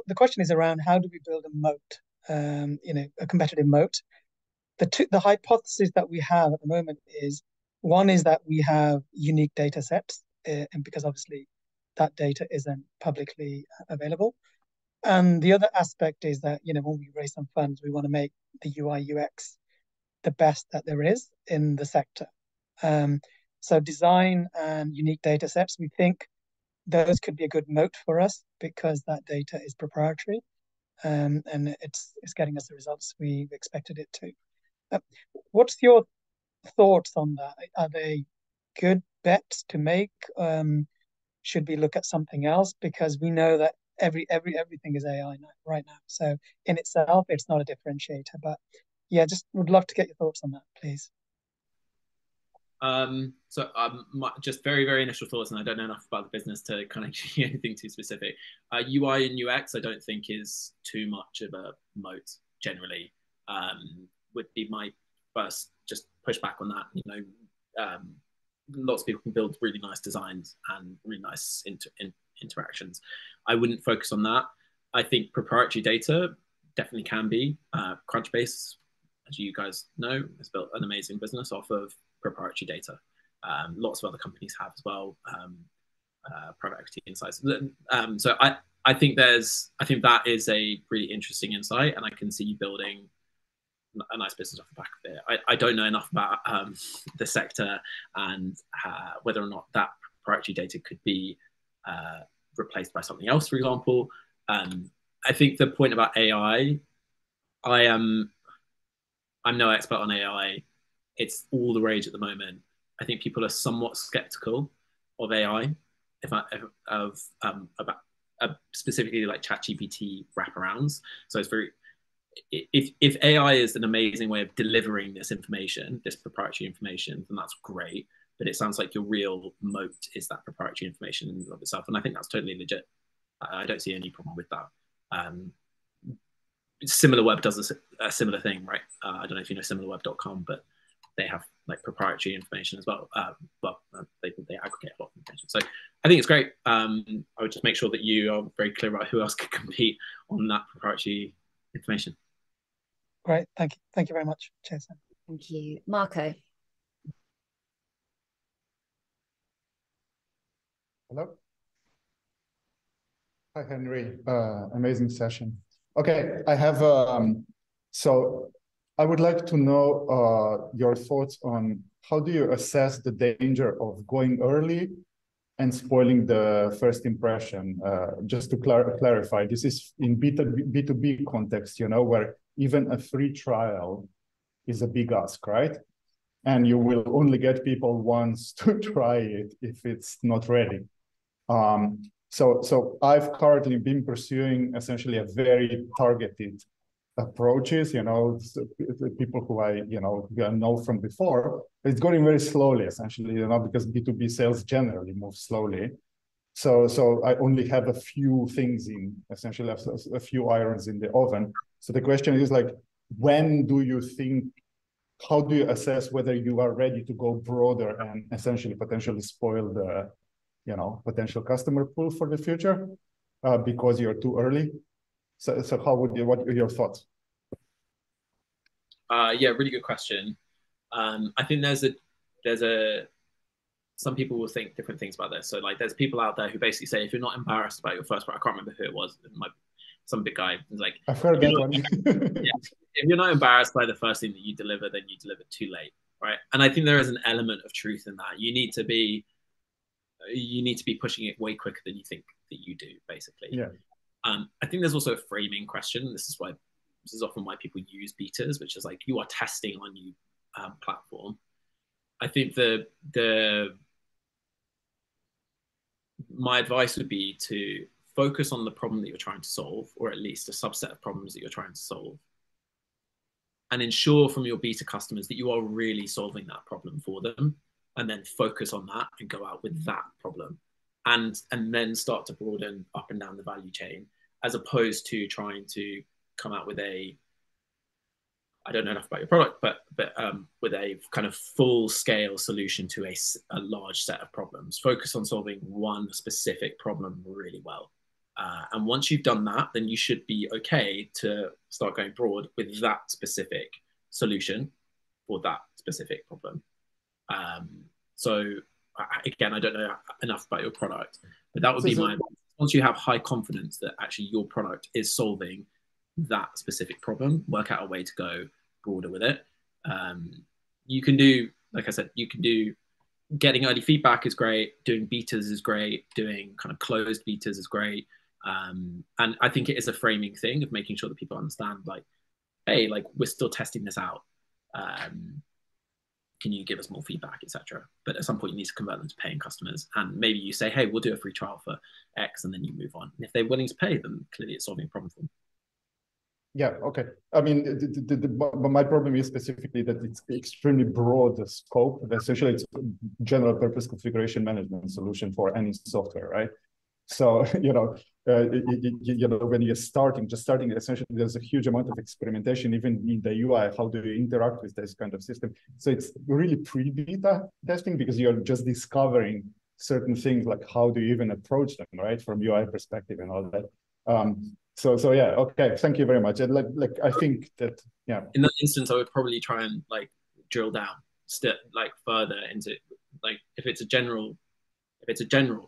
the question is around how do we build a moat, a competitive moat. The hypothesis that we have at the moment is, one is that we have unique data sets, and because obviously that data isn't publicly available. And the other aspect is that, when we raise some funds, we want to make the UI UX the best that there is in the sector. So design and unique data sets, we think those could be a good moat for us because that data is proprietary, and it's getting us the results we expected it to. What's your thoughts on that? Are they good bets to make? Should we look at something else? Because we know that everything is AI right now. So in itself, it's not a differentiator. But yeah, just would love to get your thoughts on that, please. Just very, very initial thoughts, and I don't know enough about the business to kind of give you anything too specific. UI and UX, I don't think is too much of a moat generally. Would be my first just push back on that. Lots of people can build really nice designs and really nice interactions. I wouldn't focus on that. I think proprietary data definitely can be. Crunchbase, as you guys know, has built an amazing business off of proprietary data. Lots of other companies have as well. Private equity insights. So I think that is a really interesting insight, and I can see you building a nice business off the back of it. I don't know enough about the sector and whether or not that proprietary data could be replaced by something else, for example. I think the point about AI, I'm no expert on AI. It's all the rage at the moment. I think people are somewhat skeptical of AI, about specifically like ChatGPT wraparounds. So it's very, if AI is an amazing way of delivering this information, this proprietary information, then that's great. But it sounds like your real moat is that proprietary information in and of itself, and I think that's totally legit. I don't see any problem with that. SimilarWeb does a similar thing, right? I don't know if you know SimilarWeb.com, but they have like proprietary information as well. They aggregate a lot of information. So I think it's great. I would just make sure that you are very clear about who else could compete on that proprietary information. Great, thank you. Thank you very much. Cheers. Thank you. Marco. Hello. Hi, Henry. Amazing session. Okay, I have so I would like to know your thoughts on how do you assess the danger of going early and spoiling the first impression? Just to clarify, this is in B2B context, where even a free trial is a big ask, right? And you will only get people once to try it if it's not ready. So I've currently been pursuing essentially a very targeted approaches, people who I know from before. It's going very slowly, essentially, because B2B sales generally move slowly. So I only have a few things essentially a few irons in the oven. So the question is like, when do you think? How do you assess whether you are ready to go broader and essentially potentially spoil the potential customer pool for the future because you're too early? So what are your thoughts? Yeah, really good question. I think some people will think different things about this. So like there's people out there who basically say, if you're not embarrassed about your first product, I can't remember who it was, some big guy was like, I've heard that one. Yeah, if you're not embarrassed by the first thing that you deliver, then you deliver too late, right? And I think there is an element of truth in that. You need to be pushing it way quicker than you think that you do, basically. Yeah. I think there's also a framing question. This is often why people use betas, which is like you are testing on a new platform. I think my advice would be to focus on the problem that you're trying to solve, or at least a subset of problems that you're trying to solve. and ensure from your beta customers that you are really solving that problem for them, and then focus on that and go out with that problem, and then start to broaden up and down the value chain, as opposed to trying to come out with a, I don't know enough about your product, but with a kind of full scale solution to a large set of problems. Focus on solving one specific problem really well. And once you've done that, then you should be okay to start going broad with that specific solution for that specific problem. So again, I don't know enough about your product, but that would be my, once you have high confidence that actually your product is solving that specific problem, work out a way to go broader with it. You can do, like I said, you can do, getting early feedback is great, doing betas is great, doing kind of closed betas is great. And I think it is a framing thing of making sure that people understand, like, hey, like, we're still testing this out. Can you give us more feedback, etc. But at some point you need to convert them to paying customers, and maybe you say, hey, we'll do a free trial for X, and then you move on. And if they're willing to pay, then clearly it's solving a problem for them. Yeah, okay. I mean, but my problem is specifically that it's extremely broad scope. Essentially, it's general purpose configuration management solution for any software, right? So, you know, when you're starting, essentially, there's a huge amount of experimentation, even in the UI. How do you interact with this kind of system? So it's really pre-beta testing, because you're just discovering certain things, like how do you even approach them, right, from UI perspective and all that. So yeah, okay, thank you very much. And like I think that, yeah. In that instance, I would probably try and like drill down, like further into, like, if it's a general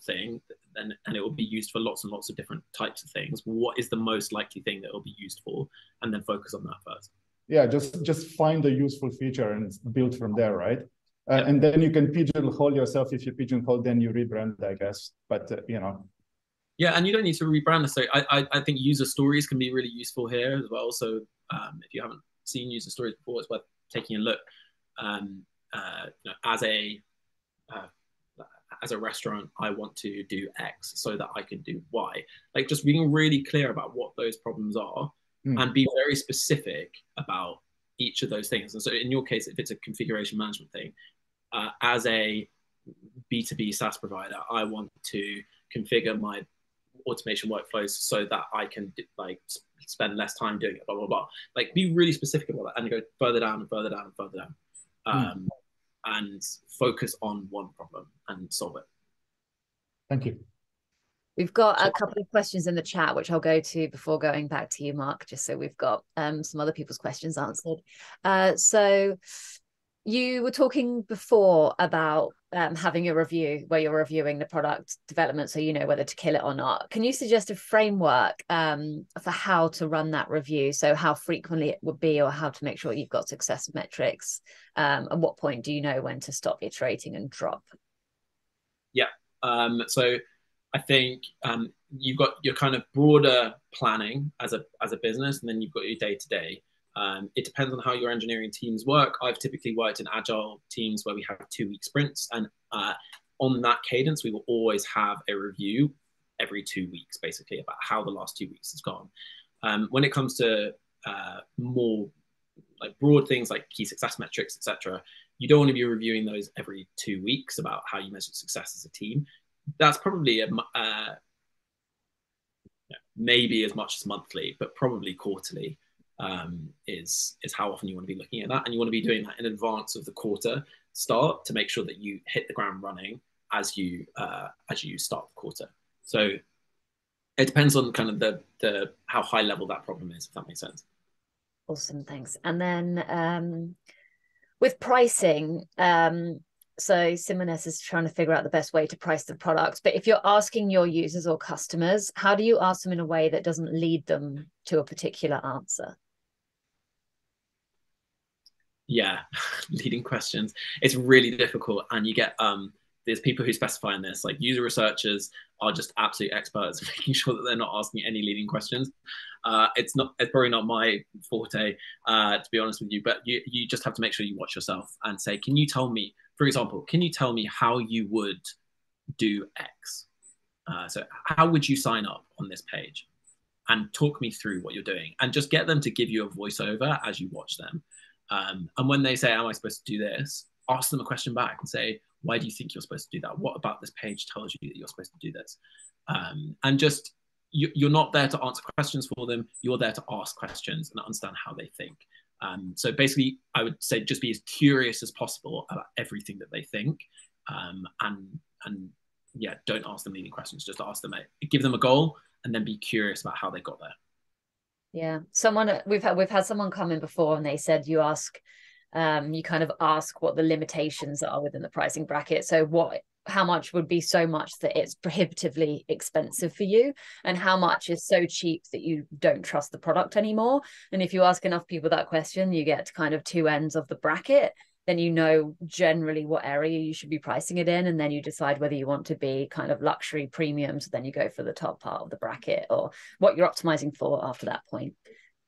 thing, then, and it will be used for lots and lots of different types of things. What is the most likely thing that it will be used for, and then focus on that first. Yeah, just find a useful feature and build from there, right? And then you can pigeonhole yourself. If you pigeonhole, then you rebrand, I guess. But you know. Yeah, and you don't need to rebrand necessarily. I think user stories can be really useful here as well. So if you haven't seen user stories before, it's worth taking a look. You know, as a restaurant, I want to do X so that I can do Y. Like, just being really clear about what those problems are, and be very specific about each of those things. And so in your case, if it's a configuration management thing, as a B2B SaaS provider, I want to configure my automation workflows so that I can like spend less time doing it, blah, blah, blah. Like, be really specific about that, and go further down and further down and further down. And focus on one problem and solve it. Thank you. We've got a couple of questions in the chat, which I'll go to before going back to you, Mark, just so we've got some other people's questions answered. So you were talking before about having a review where you're reviewing the product development, so you know whether to kill it or not. Can you suggest a framework for how to run that review? So how frequently it would be, or how to make sure you've got success metrics? At what point do you know when to stop iterating and drop? Yeah. So I think you've got your kind of broader planning as a business, and then you've got your day-to-day. It depends on how your engineering teams work. I've typically worked in agile teams where we have 2-week sprints, and on that cadence, we will always have a review every 2 weeks, basically, about how the last 2 weeks has gone. When it comes to more like broad things like key success metrics, etc., you don't want to be reviewing those every 2 weeks about how you measure success as a team. That's probably maybe as much as monthly, but probably quarterly. Is how often you want to be looking at that, and you want to be doing that in advance of the quarter start to make sure that you hit the ground running as you start the quarter. So it depends on kind of the how high level that problem is, if that makes sense. Awesome, thanks. And then with pricing, so Simones is trying to figure out the best way to price the product. But if you're asking your users or customers, how do you ask them in a way that doesn't lead them to a particular answer? Yeah, leading questions. It's really difficult, and you get there's people who specify in this, like user researchers are just absolute experts making sure that they're not asking any leading questions. It's probably not my forte, to be honest with you, but you just have to make sure you watch yourself and say, can you tell me, for example, can you tell me how you would do X? So how would you sign up on this page? and talk me through what you're doing, and just get them to give you a voiceover as you watch them. And when they say, am I supposed to do this? Ask them a question back and say, why do you think you're supposed to do that? What about this page tells you that you're supposed to do this? And just, you're not there to answer questions for them. You're there to ask questions and understand how they think. So basically, I would say just be as curious as possible about everything that they think. And yeah, don't ask them leading questions. Just ask them, give them a goal, and then be curious about how they got there. Yeah, we've had someone come in before, and they said you kind of ask what the limitations are within the pricing bracket. So how much would be so much that it's prohibitively expensive for you, and how much is so cheap that you don't trust the product anymore. And if you ask enough people that question, you get to kind of two ends of the bracket. Then you know generally what area you should be pricing it in, and then you decide whether you want to be kind of luxury premium, so then you go for the top part of the bracket, or what you're optimizing for after that point,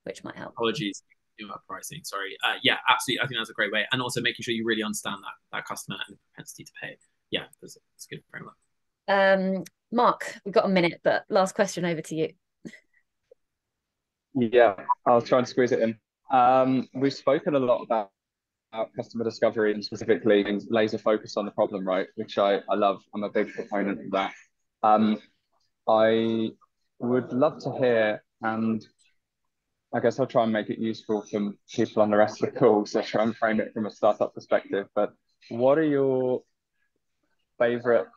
which might help. Apologies about pricing, sorry. Yeah, absolutely. I think that's a great way. And also making sure you really understand that customer and the propensity to pay. Yeah, it's a good framework. Mark, we've got a minute, but last question over to you. Yeah, I'll try and squeeze it in. We've spoken a lot about customer discovery, and specifically laser focus on the problem, right? Which I love. I'm a big proponent of that. I would love to hear, and I guess I'll try and make it useful for people on the rest of the call, so try and frame it from a startup perspective. But what are your favorite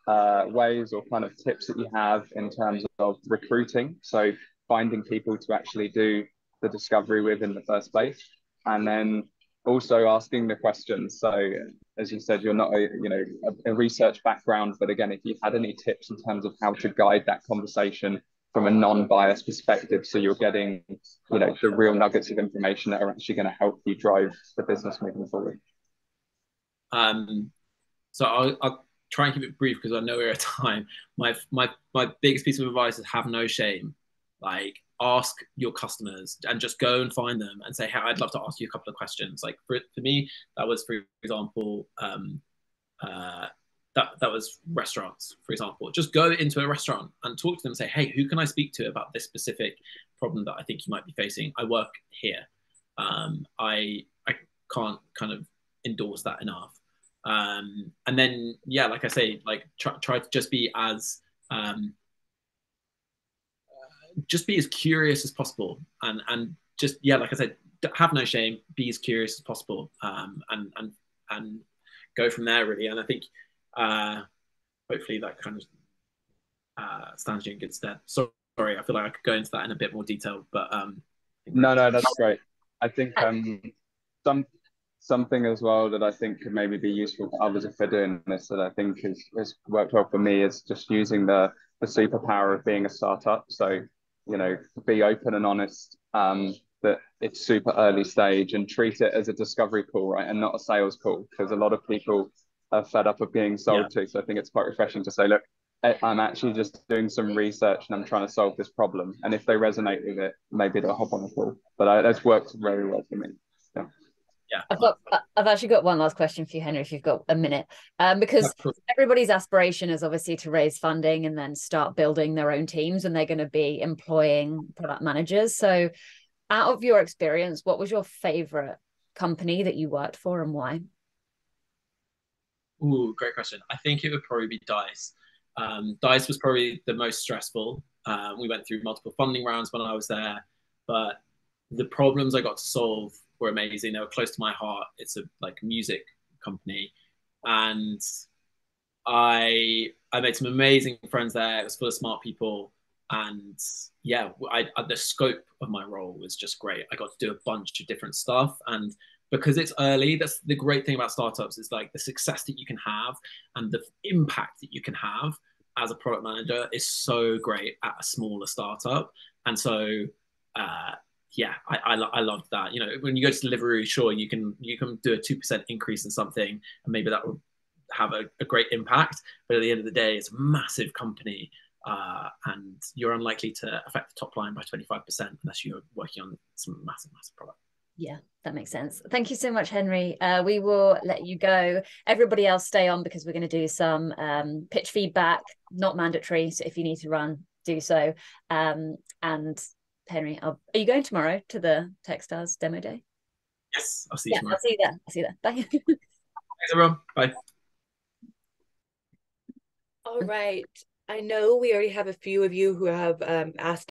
ways or kind of tips that you have in terms of recruiting? So finding people to actually do the discovery with in the first place, and then also asking the questions. So as you said, you're not a research background, but again, if you had any tips in terms of how to guide that conversation from a non-biased perspective, so you're getting the real nuggets of information that are actually going to help you drive the business moving forward. So I'll try and keep it brief because I know we're at time. My biggest piece of advice is have no shame. Like, ask your customers and just go and find them and say, hey, I'd love to ask you a couple of questions. Like for me, that was, for example, that was restaurants, for example. Just go into a restaurant and talk to them and say, hey, who can I speak to about this specific problem that I think you might be facing? I work here. I can't kind of endorse that enough. And then, yeah, like I say, like try to just be as curious as possible, and just, yeah, like I said, have no shame, be as curious as possible, and go from there, really. And I think hopefully that kind of stands you in good stead. Sorry, I feel like I could go into that in a bit more detail, but no, that's great. I think something as well that I think could maybe be useful for others if they're doing this, that I think has worked well for me, is just using the superpower of being a startup. So, be open and honest, that it's super early stage, and treat it as a discovery call, right? And not a sales call, because a lot of people are fed up of being sold to. So I think it's quite refreshing to say, look, I'm actually just doing some research and I'm trying to solve this problem. And if they resonate with it, maybe they'll hop on the call. But that's worked very well for me. Yeah. Yeah, I've actually got one last question for you, Henry, if you've got a minute, because everybody's aspiration is obviously to raise funding and then start building their own teams, and they're going to be employing product managers. So out of your experience, what was your favorite company that you worked for and why? Ooh, great question. I think it would probably be Dice. Dice was probably the most stressful. We went through multiple funding rounds when I was there, but the problems I got to solve were amazing. They were close to my heart. It's a music company, and I made some amazing friends there. It was full of smart people, and yeah, the scope of my role was just great. I got to do a bunch of different stuff, and because it's early, that's the great thing about startups, is like the success that you can have and the impact that you can have as a product manager is so great at a smaller startup. And so yeah, I loved that. When you go to Deliveroo, sure, you can do a 2% increase in something, and maybe that will have a great impact. But at the end of the day, it's a massive company, and you're unlikely to affect the top line by 25% unless you're working on some massive product. Yeah, that makes sense. Thank you so much, Henry. We will let you go. Everybody else stay on, because we're going to do some pitch feedback, not mandatory. So if you need to run, do so. And Henry, are you going tomorrow to the Techstars demo day? Yes, I'll see you tomorrow. I'll see you there. I'll see you there. Bye. Thanks, everyone. Bye. All right. I know we already have a few of you who have asked